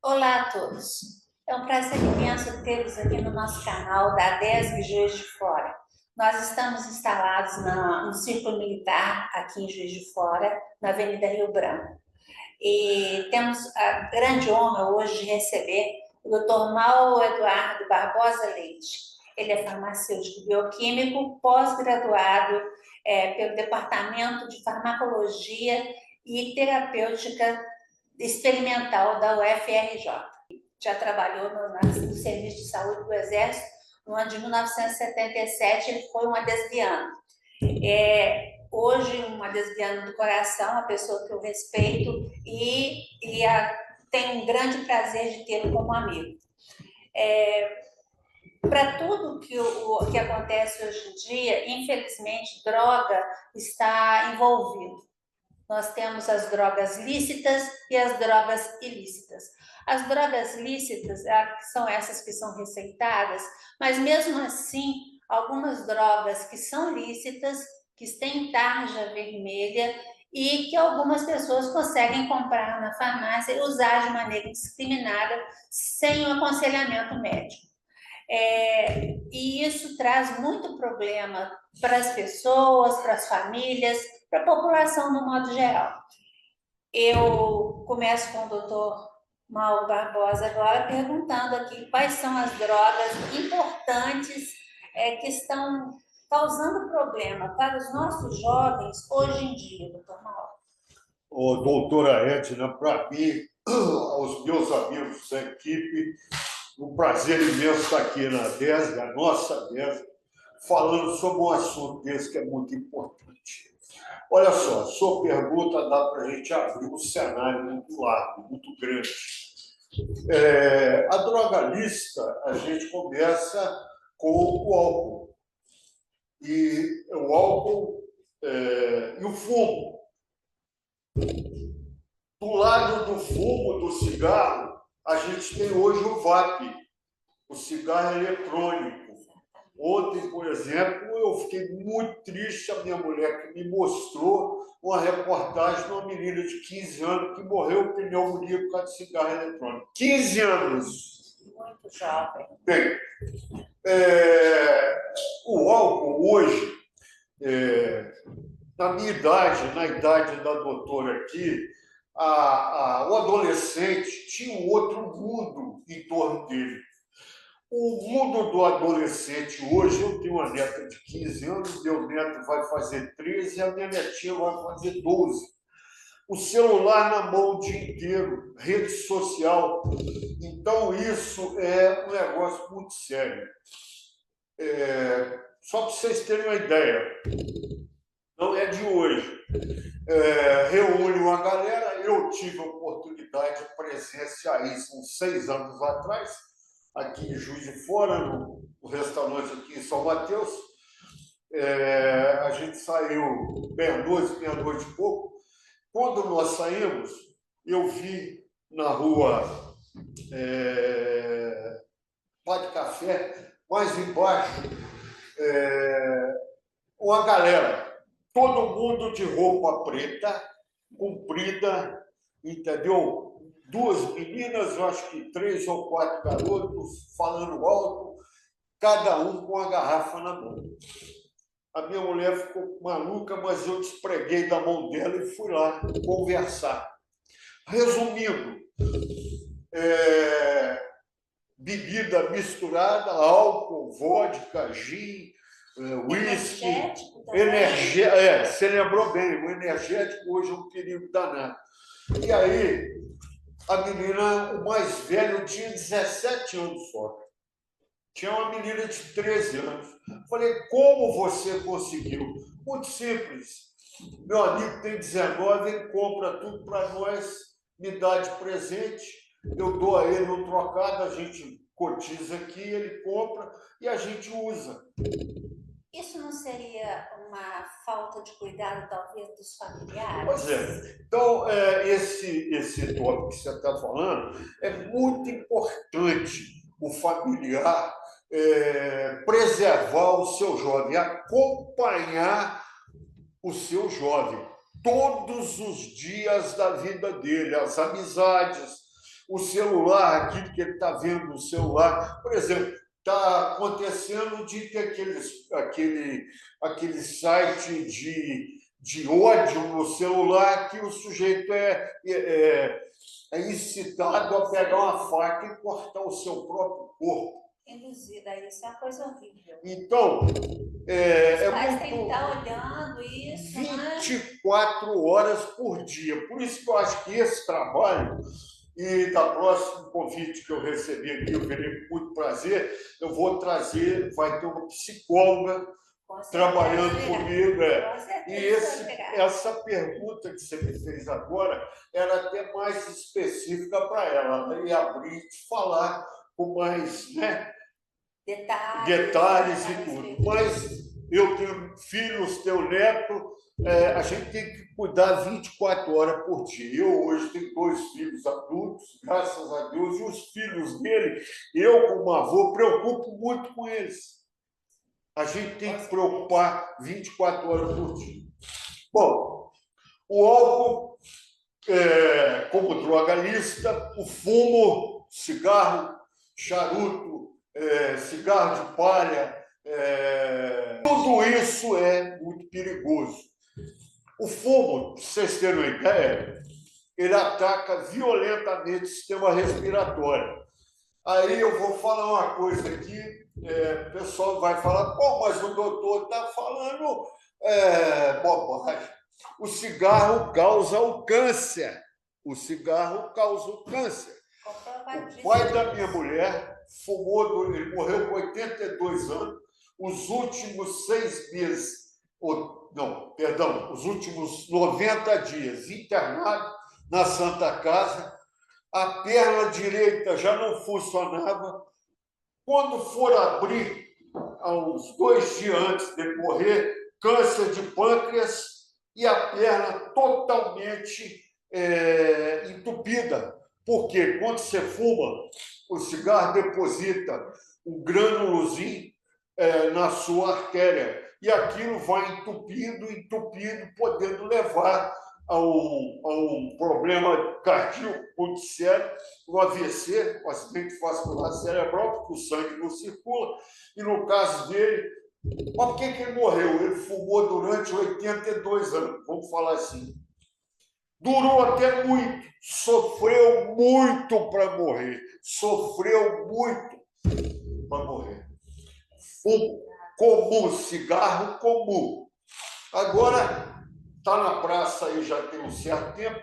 Olá a todos. É um prazer imenso tê-los aqui no nosso canal da DESG Juiz de Fora. Nós estamos instalados no Círculo Militar, aqui em Juiz de Fora, na Avenida Rio Branco. E temos a grande honra hoje de receber o Dr. Mauro Eduardo Barbosa Leite. Ele é farmacêutico bioquímico, pós-graduado pelo Departamento de Farmacologia e Terapêutica Experimental da UFRJ. Já trabalhou no Serviço de Saúde do Exército. No ano de 1977, ele foi um adesbiano. Hoje, um adesbiano do coração, uma pessoa que eu respeito e tenho um grande prazer de tê-lo como amigo. Para tudo que acontece hoje em dia, infelizmente, droga está envolvido. Nós temos as drogas lícitas e as drogas ilícitas. As drogas lícitas são essas que são receitadas, mas mesmo assim, algumas drogas que são lícitas, que têm tarja vermelha e que algumas pessoas conseguem comprar na farmácia e usar de maneira indiscriminada, sem o aconselhamento médico. E isso traz muito problema para as pessoas, para as famílias, para a população no modo geral. Eu começo com o doutor Mauro Barbosa agora, perguntando aqui quais são as drogas importantes que estão causando problema para os nossos jovens hoje em dia, doutor Mauro. Ô, doutora Edna, para mim, aos meus amigos da equipe, um prazer imenso estar aqui na DESG, a nossa DESG, falando sobre um assunto desse que é muito importante. Olha só, sua pergunta dá para a gente abrir um cenário muito largo, muito grande. A droga lícita, a gente começa com o álcool. E o álcool e o fumo. Do lado do fumo, do cigarro, a gente tem hoje o vape, o cigarro eletrônico. Ontem, por exemplo, eu fiquei muito triste, a minha mulher que me mostrou uma reportagem de uma menina de 15 anos que morreu de pneumonia por causa de cigarro eletrônico. 15 anos! Muito jovem. Bem, o álcool hoje, na minha idade, na idade da doutora aqui, o adolescente tinha um outro mundo em torno dele. O mundo do adolescente hoje, eu tenho uma neta de 15 anos, meu neto vai fazer 13 e a minha netinha vai fazer 12. O celular na mão o dia inteiro, rede social. Então, isso é um negócio muito sério. Só para vocês terem uma ideia, não é de hoje. Reúne uma galera, eu tive a oportunidade de presenciar isso uns 6 anos atrás, aqui em Juiz de Fora, no restaurante aqui em São Mateus. A gente saiu meia-noite e pouco. Quando nós saímos, eu vi na rua Padre Café, mais embaixo, uma galera, todo mundo de roupa preta, comprida, entendeu? Duas meninas, eu acho que 3 ou 4 garotos, falando alto, cada um com a garrafa na mão. A minha mulher ficou maluca, mas eu despreguei da mão dela e fui lá conversar. Resumindo, bebida misturada, álcool, vodka, gin, whisky, energético. Você lembrou bem, o energético hoje é um perigo danado. E aí, a menina, o mais velho, tinha 17 anos só. Tinha uma menina de 13 anos. Falei, como você conseguiu? Muito simples. Meu amigo tem 19, ele compra tudo para nós, me dá de presente, eu dou a ele um trocado, a gente cotiza aqui, ele compra e a gente usa. Isso não seria uma falta de cuidado, talvez, dos familiares? Pois é. Então, esse tópico que você está falando é muito importante, o familiar preservar o seu jovem, acompanhar o seu jovem todos os dias da vida dele, as amizades, o celular, aquilo que ele está vendo no celular. Por exemplo, está acontecendo de ter aquele site de ódio no celular que o sujeito é incitado a pegar uma faca e cortar o seu próprio corpo. Induzida a isso é uma coisa horrível. Então, Os pais têm que muito estar olhando isso, 24 horas por dia. Por isso que eu acho que esse trabalho, e da próximo convite que eu recebi aqui, eu verei com muito prazer, eu vou trazer, vai ter uma psicóloga trabalhando comigo. E essa pergunta que você me fez agora era até mais específica para ela, né? E abrir de falar com mais, né, detalhes e tudo. Mas eu tenho filhos, tenho neto, a gente tem que cuidar 24 horas por dia. Eu hoje tenho 2 filhos adultos, graças a Deus, e os filhos dele, eu como avô, preocupo muito com eles. A gente tem que preocupar 24 horas por dia. Bom, o álcool, como droga lícita, o fumo, cigarro, charuto, cigarro de palha, tudo isso é muito perigoso. O fumo, para vocês terem uma ideia, ele ataca violentamente o sistema respiratório. Aí eu vou falar uma coisa aqui, o pessoal vai falar, pô, mas o doutor está falando bobagem. O cigarro causa o câncer. O cigarro causa o câncer. O pai da minha mulher fumou, ele morreu com 82 anos, os últimos 6 meses, os últimos 90 dias internado na Santa Casa, a perna direita já não funcionava. Quando for abrir, há uns 2 dias antes de morrer, câncer de pâncreas e a perna totalmente entupida. Porque quando você fuma, o cigarro deposita um grânulozinho na sua artéria. E aquilo vai entupindo, podendo levar a um problema cardíaco muito sério, um AVC, um acidente vascular cerebral, porque o sangue não circula. E no caso dele, mas por que ele morreu? Ele fumou durante 82 anos, vamos falar assim. Durou até muito, sofreu muito para morrer. Fumo comum, cigarro comum. Agora, está na praça aí já tem um certo tempo,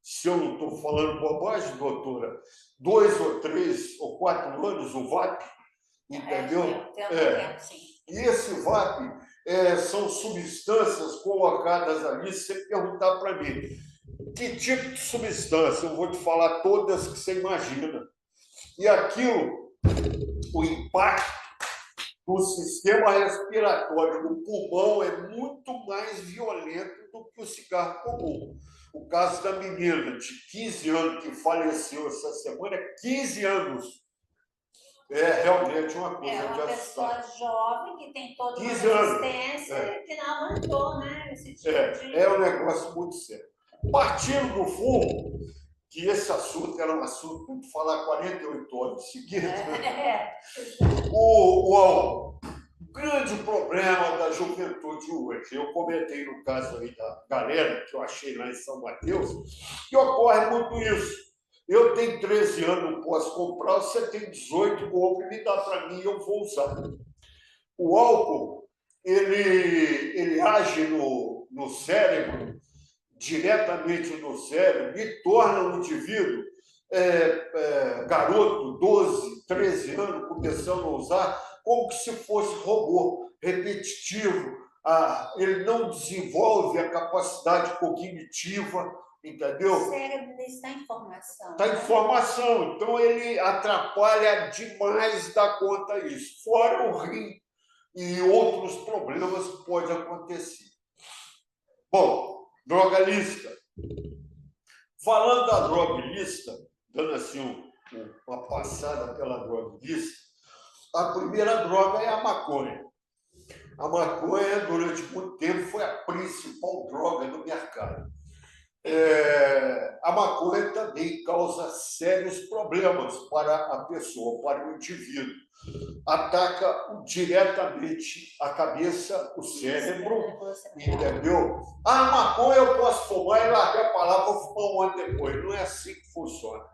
se eu não estou falando bobagem, doutora, 2 ou 3 ou 4 anos o VAP, entendeu? E esse VAP são substâncias colocadas ali. Se você perguntar para mim, que tipo de substância? Eu vou te falar todas que você imagina. E aquilo, o impacto do sistema respiratório do pulmão é muito mais violento do que o cigarro comum. O caso da menina de 15 anos que faleceu essa semana, 15 anos. É realmente uma coisa de assustar. Uma pessoa jovem que tem toda uma resistência que não aguentou, né? Esse tipo é um negócio muito sério. Partindo do fumo, que esse assunto era um assunto para falar 48 horas seguidas, o grande problema da juventude hoje, eu comentei no caso aí da galera que eu achei lá em São Mateus, que ocorre muito isso. Eu tenho 13 anos, não posso comprar, você tem 18, compra e me dá para mim, eu vou usar. O álcool, ele age no cérebro, diretamente no cérebro, e torna o indivíduo garoto, 12, 13 anos, começando a usar, como que se fosse robô, repetitivo. Ele não desenvolve a capacidade cognitiva, entendeu? O cérebro está em formação. Está em formação, então ele atrapalha demais da conta isso. Fora o rim e outros problemas que podem acontecer. Bom, droga lícita. Falando da droga lícita, dando assim uma passada pela droga lícita, a primeira droga é a maconha. A maconha, durante muito tempo, foi a principal droga do mercado. A maconha também causa sérios problemas para a pessoa, para o indivíduo. Ataca diretamente a cabeça, o cérebro, entendeu? A maconha eu posso fumar e largar para lá, vou fumar um ano depois. Não é assim que funciona.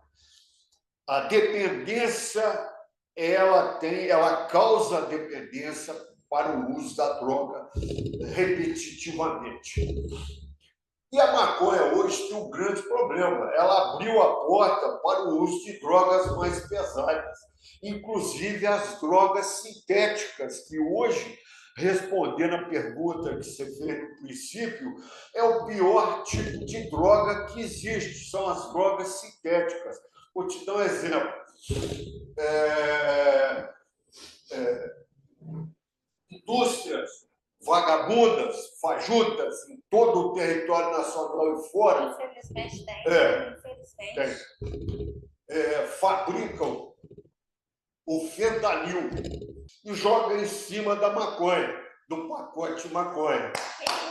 A dependência, ela causa dependência para o uso da droga repetitivamente. E a maconha hoje tem um grande problema. Ela abriu a porta para o uso de drogas mais pesadas, inclusive as drogas sintéticas, que hoje, respondendo a pergunta que você fez no princípio, é o pior tipo de droga que existe, são as drogas sintéticas. Vou te dar um exemplo. Indústrias vagabundas, fajutas, em todo o território nacional e fora. Infelizmente tem. Infelizmente. Fabricam o fentanil e jogam em cima da maconha, do pacote de maconha.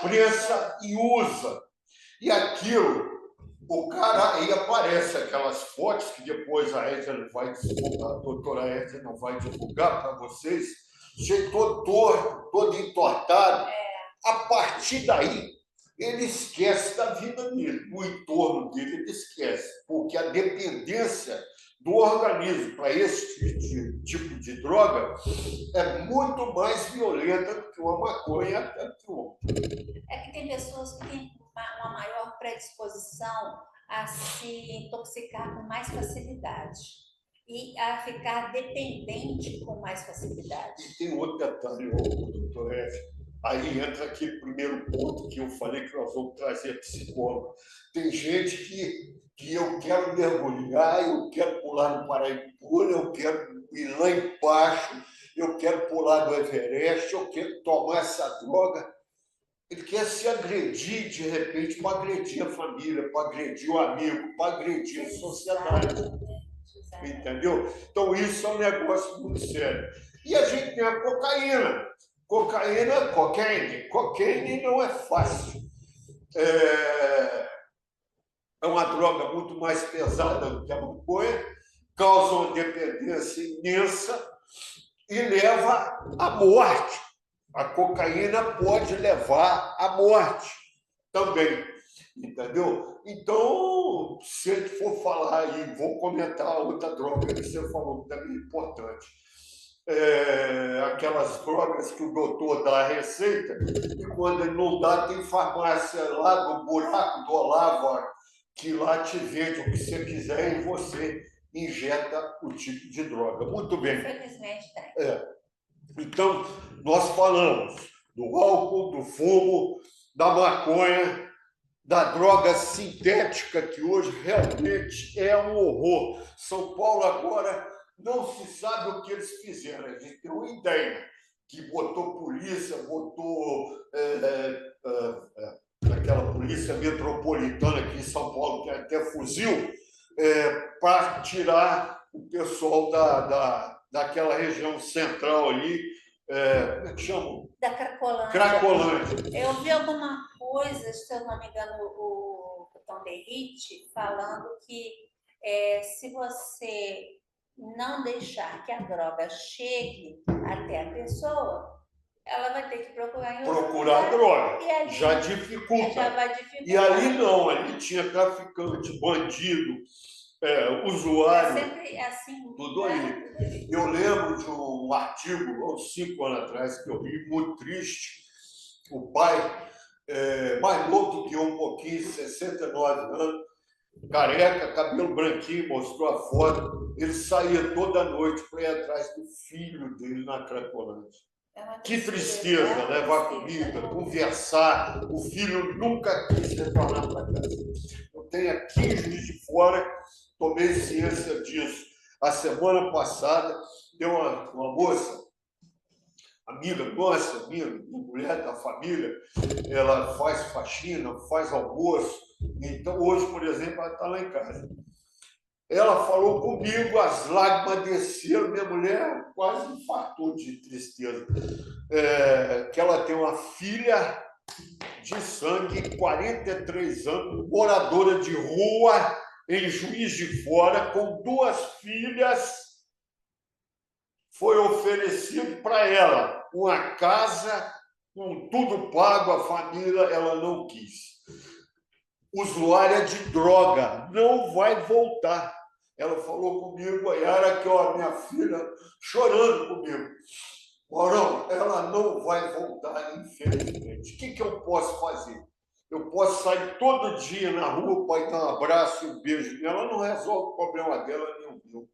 Prensa e usa. E aquilo, o cara, aí aparece aquelas fotos que depois a Edna não vai divulgar, a doutora Edna não vai divulgar para vocês, cheio todo torto, todo entortado. A partir daí, ele esquece da vida dele, o entorno dele ele esquece, porque a dependência do organismo para esse tipo de droga é muito mais violenta do que uma maconha até que outra. É que tem pessoas que têm uma maior predisposição a se intoxicar com mais facilidade e a ficar dependente com mais facilidade. E tem outro detalhe, doutor F. Aí entra aquele primeiro ponto que eu falei que nós vamos trazer psicólogo. Tem gente que eu quero mergulhar, eu quero pular no Paraíba, eu quero ir lá embaixo, eu quero pular no Everest, eu quero tomar essa droga. Ele quer se agredir, de repente, para agredir a família, para agredir o amigo, para agredir a sociedade. Entendeu? Então, isso é um negócio muito sério. E a gente tem a cocaína. Cocaína não é fácil. É uma droga muito mais pesada do que a maconha, causa uma dependência imensa e leva à morte. A cocaína pode levar à morte também, entendeu? Então, se a gente for falar aí, vou comentar outra droga que você falou, que também é importante. Aquelas drogas que o doutor dá a receita e quando ele não dá, tem farmácia lá do buraco do Olavo, que lá te vende o que você quiser e você injeta o tipo de droga. Muito bem. Infelizmente tem. Então, nós falamos do álcool, do fumo, da maconha, da droga sintética, que hoje realmente é um horror. São Paulo agora não se sabe o que eles fizeram. A gente tem uma ideia que botou polícia, botou aquela polícia metropolitana aqui em São Paulo, que até fuzil, para tirar o pessoal daquela região central ali, como é que chama? Da Cracolândia. Cracolândia. Eu vi alguma coisa, se eu não me engano, o Tom Derrite falando que se você não deixar que a droga chegue até a pessoa, ela vai ter que procurar em outro lugar, droga. E ali, já dificulta. Já vai dificultar. E ali não, ali tinha traficante, bandido, usuário. É sempre assim. Tudo ali. Eu lembro de um artigo, uns 5 anos atrás, que eu li, muito triste. O pai, mais novo do que eu um pouquinho, 69 anos, careca, cabelo branquinho, mostrou a foto. Ele saía toda noite para ir atrás do filho dele na Cracolândia. Que tristeza, levar comida, conversar. O filho nunca quis retornar para casa. Eu tenho aqui em Juiz de Fora, tomei ciência disso. A semana passada, tem uma moça, amiga nossa, minha mulher da família, ela faz faxina, faz almoço. Então, hoje, por exemplo, ela está lá em casa. Ela falou comigo, as lágrimas desceram, minha mulher quase infartou de tristeza. Que ela tem uma filha de sangue, 43 anos, moradora de rua em Juiz de Fora, com 2 filhas. Foi oferecido para ela uma casa com tudo pago, a família, ela não quis. Usuária de droga, não vai voltar. Ela falou comigo, a Yara, que ó, minha filha chorando comigo. Maurão, ela não vai voltar, infelizmente. O que eu posso fazer? Eu posso sair todo dia na rua para dar um abraço e um beijo nela, não resolve o problema dela nenhum.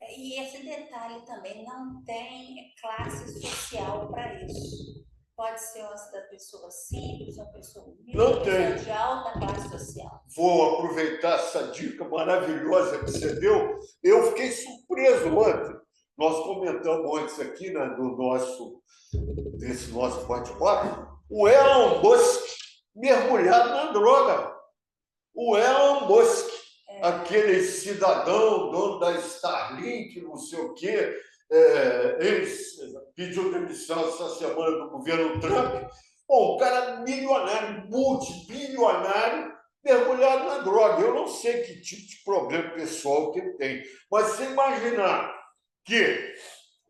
E esse detalhe também, não tem classe social para isso. Pode ser uma pessoa simples, uma pessoa humilde, uma pessoa de alta classe social. Vou aproveitar essa dica maravilhosa que você deu. Eu fiquei surpreso ontem. Nós comentamos antes aqui, né, desse nosso bate-papo, o Elon Musk mergulhado na droga. O Elon Musk, aquele cidadão, dono da Starlink, não sei o quê, ele pediu demissão essa semana do governo Trump. Bom, o cara milionário, multibilionário, mergulhado na droga. Eu não sei que tipo de problema pessoal que ele tem, mas você imaginar que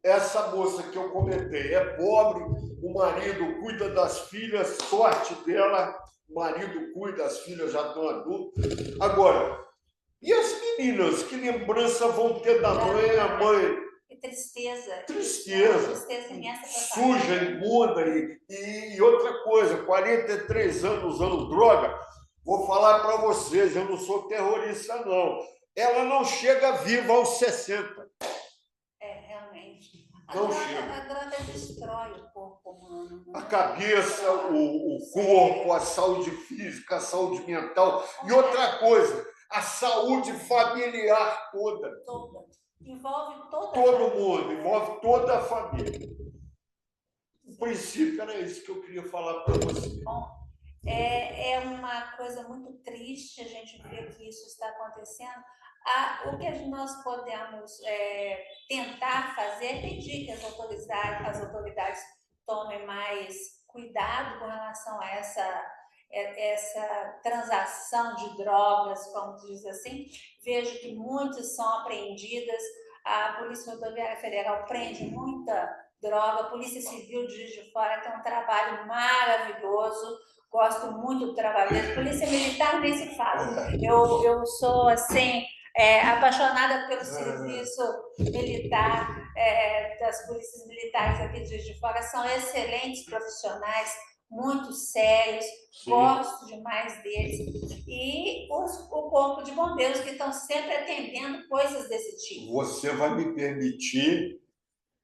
essa moça que eu comentei é pobre, o marido cuida das filhas, sorte dela, o marido cuida, as filhas já estão adultas. Agora, e as meninas, que lembrança vão ter da mãe, a mãe? Que tristeza. Tristeza imensa. Suja, imunda. E outra coisa, 43 anos usando droga. Vou falar para vocês, eu não sou terrorista, não. Ela não chega viva aos 60. Realmente. Não chega. A droga destrói o corpo humano. A cabeça, o corpo, a saúde física, a saúde mental. E outra coisa, a saúde familiar toda. Envolve todo mundo, envolve toda a família. O princípio era isso que eu queria falar para você. Bom, é uma coisa muito triste a gente ver que isso está acontecendo. O que nós podemos tentar fazer é pedir que as autoridades tomem mais cuidado com relação a essa transação de drogas, como diz assim. Vejo que muitas são apreendidas, a Polícia Rodoviária Federal prende muita droga, a Polícia Civil de Juiz de Fora tem um trabalho maravilhoso, gosto muito do trabalho deles. Polícia Militar nem se fala. Eu sou, assim, apaixonada pelo serviço militar, das polícias militares aqui de Juiz de Fora, são excelentes profissionais, muito sérios, sim, gosto demais deles. E o Corpo de Bombeiros, que estão sempre atendendo coisas desse tipo. Você vai me permitir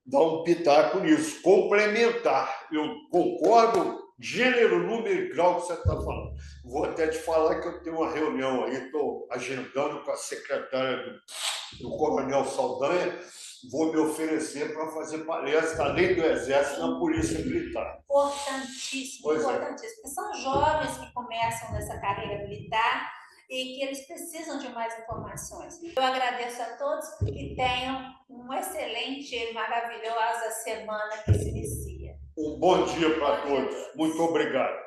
dar um pitaco nisso, complementar. Eu concordo, gênero, número e grau que você está falando. Vou até te falar que eu tenho uma reunião aí, estou agendando com a secretária do Coronel Saldanha. Vou me oferecer para fazer palestra, além do Exército, na Polícia Militar. Importantíssimo, importantíssimo. Porque são jovens que começam nessa carreira militar e que eles precisam de mais informações. Eu agradeço a todos que tenham uma excelente e maravilhosa semana que se inicia. Um bom dia para todos. Muito obrigado.